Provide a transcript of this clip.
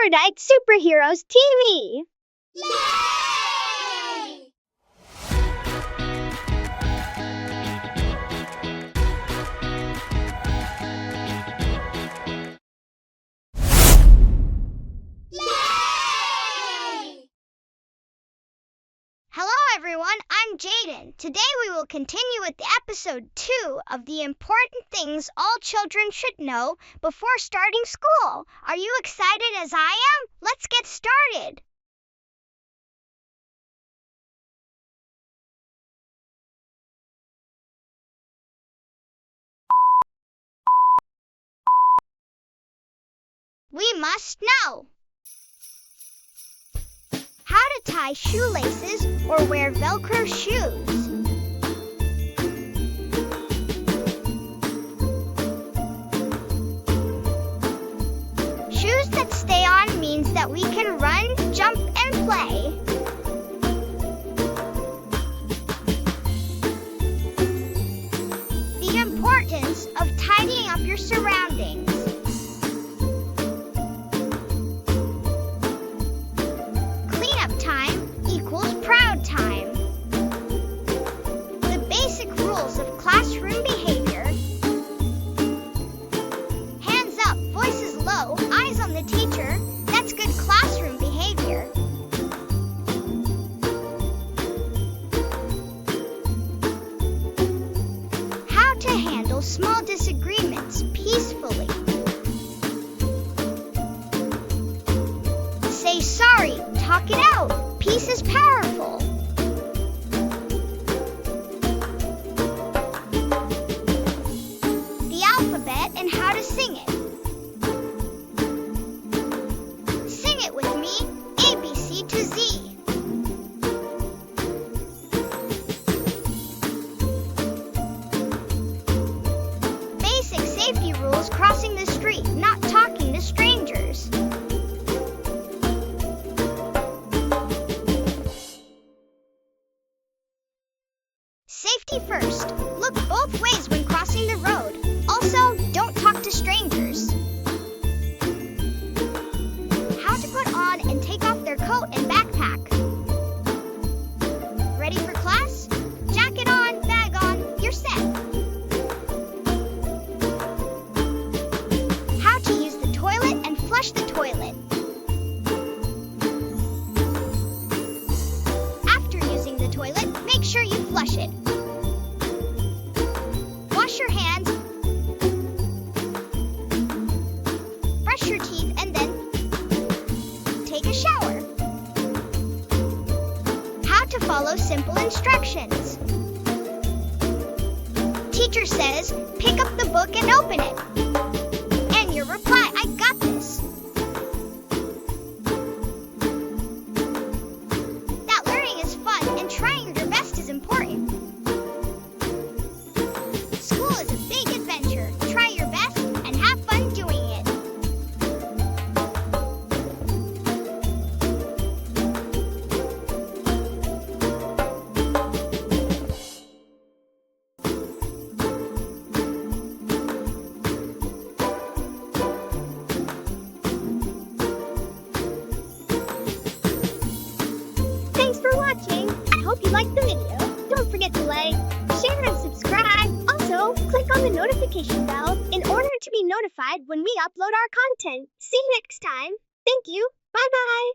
Fortnite Superheroes TV. Yay! Yay! Hello everyone, I'm Jaden. Today we will continue with episode 2 of the important things all children should know before starting school. Are you excited as I am? Let's get started. We must know how to tie shoelaces or wear Velcro shoes. Shoes that stay on means that we can run, jump, and play. The importance of tidying up your surroundings. Cleanup time equals proud time. The basic rules of classroom behavior. Hands up, voices low, eyes on the teacher. That's good classroom behavior. How to handle small disagreements peacefully. Say sorry, talk it out. Peace is powerful. The alphabet and how to sing it. Sing it with me, A, B, C to Z. Basic safety rules crossing the street, not talking to strangers. Safety first. Look both ways when crossing the road. Also, don't talk to strangers. How to put on and take off their coat and backpack. Ready for class? Jacket on, bag on, you're set. How to use the toilet and flush the toilet. After using the toilet, make sure you flush it. Wash your hands, brush your teeth, and then take a shower. How to follow simple instructions. Teacher says, pick up the book and open it. And your reply, I got this. That learning is fun and trying your best is important. School is a big adventure. Try your best and have fun doing it. Thanks for watching. I hope you liked the video. Don't forget to like, share, and subscribe. Also, click on the notification bell in order to be notified when we upload our content. See you next time. Thank you. Bye-bye.